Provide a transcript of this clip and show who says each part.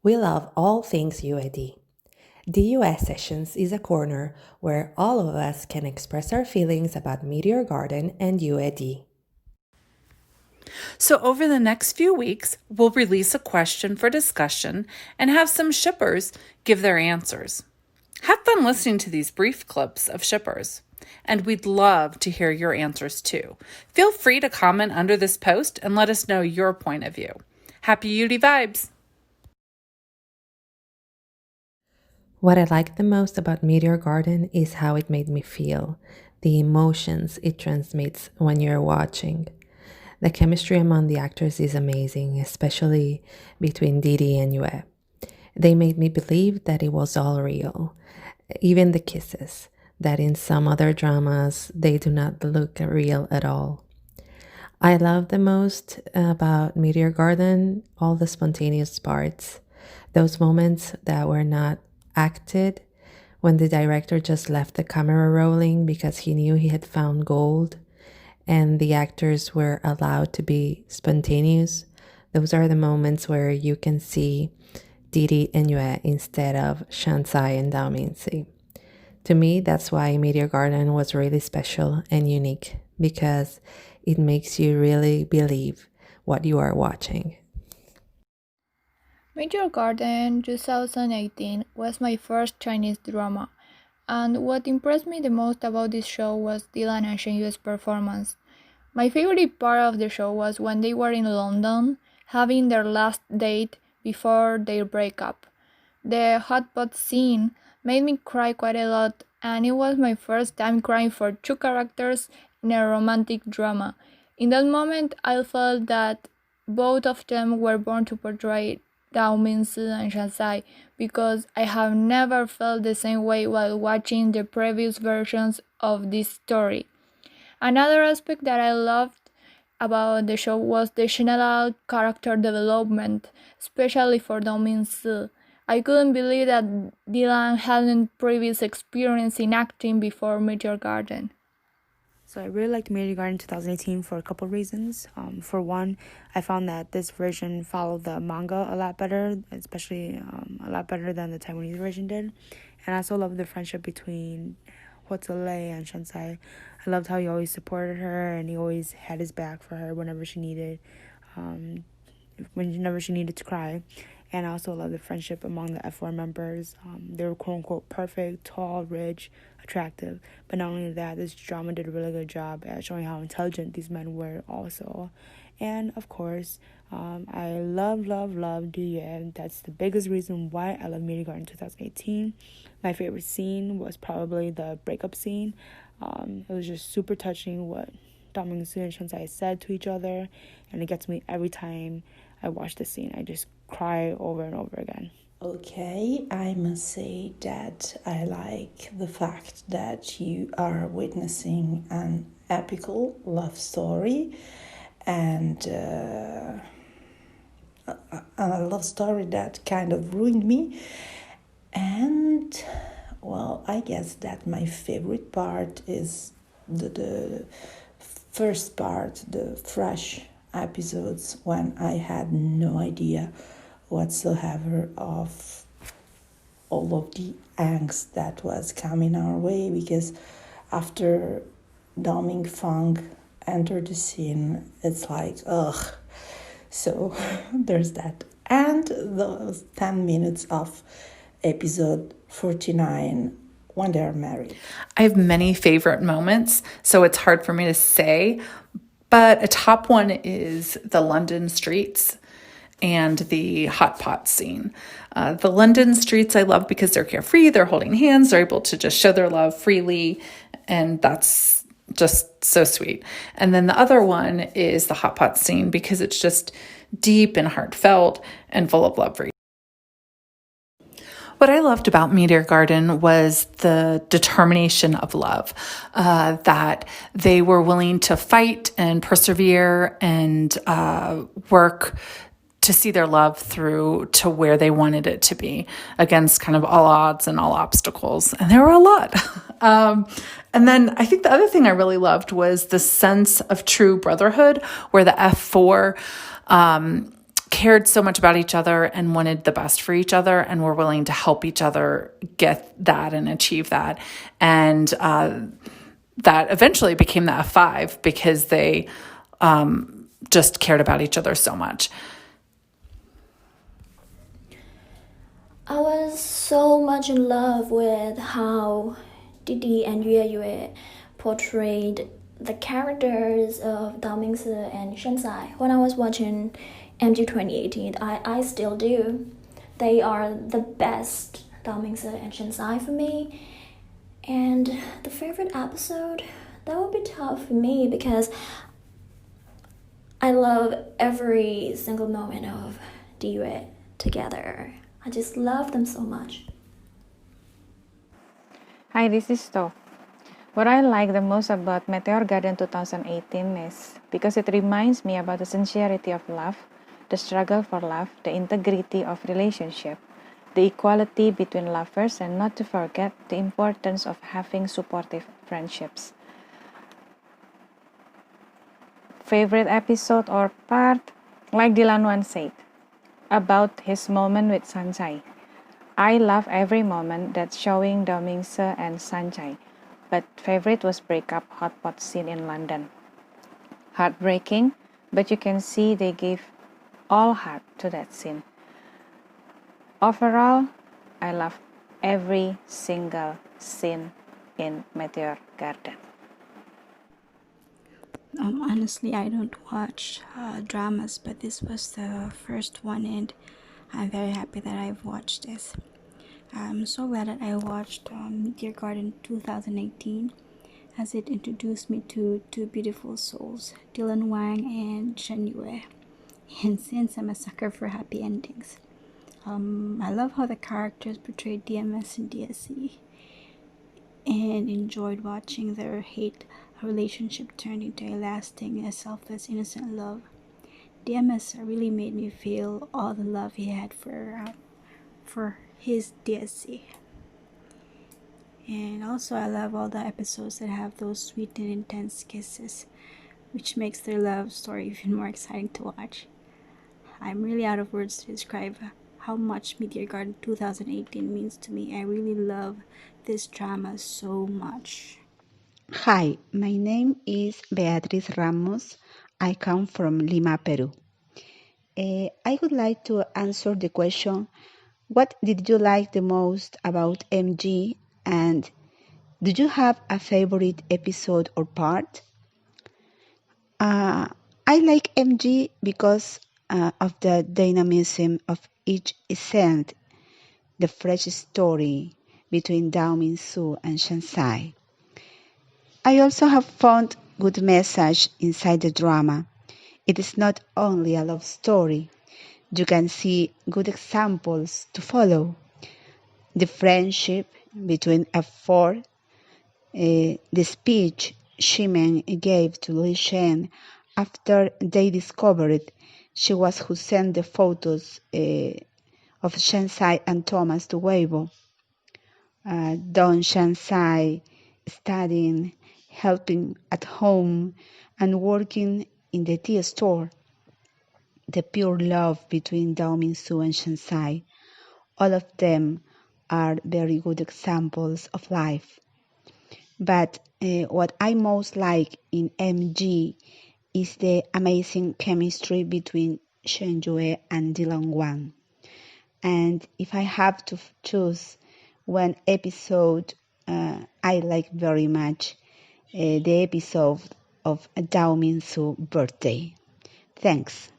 Speaker 1: We love all things UAD. DiYue Sessions is a corner where all of us can express our feelings about Meteor Garden and UAD.
Speaker 2: So over the next few weeks, we'll release a question for discussion and have some shippers give their answers. Have fun listening to these brief clips of shippers. And we'd love to hear your answers too. Feel free to comment under this post and let us know your point of view. Happy UD vibes!
Speaker 1: What I liked the most about Meteor Garden is how it made me feel, the emotions it transmits when you're watching. The chemistry among the actors is amazing, especially between Didi and Yue. They made me believe that it was all real, even the kisses, that in some other dramas they do not look real at all. I love the most about Meteor Garden all the spontaneous parts, those moments that were not acted, when the director just left the camera rolling because he knew he had found gold and the actors were allowed to be spontaneous. Those are the moments where you can see Didi and Yue instead of Shansai and Dao Minsi. To me, that's why Meteor Garden was really special and unique, because it makes you really believe what you are watching.
Speaker 3: Meteor Garden 2018 was my first Chinese drama, and what impressed me the most about this show was Dylan and Shen Yu's performance. My favorite part of the show was when they were in London, having their last date before their breakup. The hot pot scene made me cry quite a lot, and it was my first time crying for two characters in a romantic drama. In that moment, I felt that both of them were born to portray Dao Minsi and Shansai, because I have never felt the same way while watching the previous versions of this story. Another aspect that I loved about the show was the general character development, especially for Dao Minsi. I couldn't believe that Dylan hadn't previous experience in acting before Meteor Garden.
Speaker 4: So I really liked Meteor Garden 2018 for a couple reasons. For one, I found that this version followed the manga a lot better, especially a lot better than the Taiwanese version did. And I also loved the friendship between Huotzelei and Shansai. I loved how he always supported her and he always had his back for her whenever she needed to cry. And I also love the friendship among the F4 members. They were quote-unquote perfect, tall, rich, attractive. But not only that, this drama did a really good job at showing how intelligent these men were also. And, of course, I love DiYue. That's the biggest reason why I love Meteor Garden 2018. My favorite scene was probably the breakup scene. It was just super touching what Dao Mingsu and Shansai said to each other. And it gets me every time I watch the scene. I just cry over and over again.
Speaker 5: Okay, I must say that I like the fact that you are witnessing an epical love story and a love story that kind of ruined me. And, well, I guess that my favorite part is the first part, the fresh episodes, when I had no idea whatsoever of all of the angst that was coming our way, because after Dao Fang entered the scene, it's like, ugh. So there's that. And those 10 minutes of episode 49 when they're married.
Speaker 2: I have many favorite moments, so it's hard for me to say, but a top one is the London streets and the hot pot scene. The London streets I love because they're carefree, they're holding hands, they're able to just show their love freely, and that's just so sweet. And then the other one is the hot pot scene because it's just deep and heartfelt and full of love for you. What I loved about Meteor Garden was the determination of love, that they were willing to fight and persevere and work to see their love through to where they wanted it to be, against kind of all odds and all obstacles. And there were a lot. And then I think the other thing I really loved was the sense of true brotherhood, where the F4 cared so much about each other and wanted the best for each other and were willing to help each other get that and achieve that. And that eventually became the F5 because they just cared about each other so much.
Speaker 6: I was so much in love with how Didi and DiYue portrayed the characters of Dao Mingsi and Shen when I was watching MG 2018. I still do. They are the best Dao Mingsi and Shen for me. And the favorite episode, that would be tough for me because I love every single moment of DiYue together. I just love them so much.
Speaker 7: Hi, this is To. What I like the most about Meteor Garden 2018 is because it reminds me about the sincerity of love, the struggle for love, the integrity of relationship, the equality between lovers, and not to forget the importance of having supportive friendships. Favorite episode or part? Like n.1 said, about his moment with Sanjay. I love every moment that's showing Dao Mingsi and Sanjay, but favorite was breakup hotpot scene in London. Heartbreaking, but you can see they gave all heart to that scene. Overall, I love every single scene in Meteor Garden.
Speaker 8: Honestly, I don't watch dramas, but this was the first one, and I'm very happy that I've watched this. I'm so glad that I watched Meteor Garden 2018, as it introduced me to two beautiful souls, Wang and Shen. And since I'm a sucker for happy endings, I love how the characters portrayed DMS and DSE, and enjoyed watching their hate relationship turn into a lasting and selfless, innocent love. DMS really made me feel all the love he had for his DSC. And also, I love all the episodes that have those sweet and intense kisses, which makes their love story even more exciting to watch. I'm really out of words to describe how much Meteor Garden 2018 means to me. I really love this drama so much.
Speaker 9: Hi, my name is Beatriz Ramos. I come from Lima, Peru. I would like to answer the question, what did you like the most about MG, and do you have a favorite episode or part? I like MG because of the dynamism of each event, the fresh story between Dao Mingsu and Shansai. I also have found good message inside the drama. It is not only a love story. You can see good examples to follow. The friendship between F4, the speech Shimen gave to Shen after they discovered she was who sent the photos of Shansai and Thomas to Weibo. Don Shansai studying, helping at home, and working in the tea store. The pure love between Dao Mingsu and Shansai. All of them are very good examples of life. But what I most like in MG is the amazing chemistry between Shen Yue and Wang. And if I have to choose one episode I like very much, the episode of Dao Mingsu birthday. Thanks.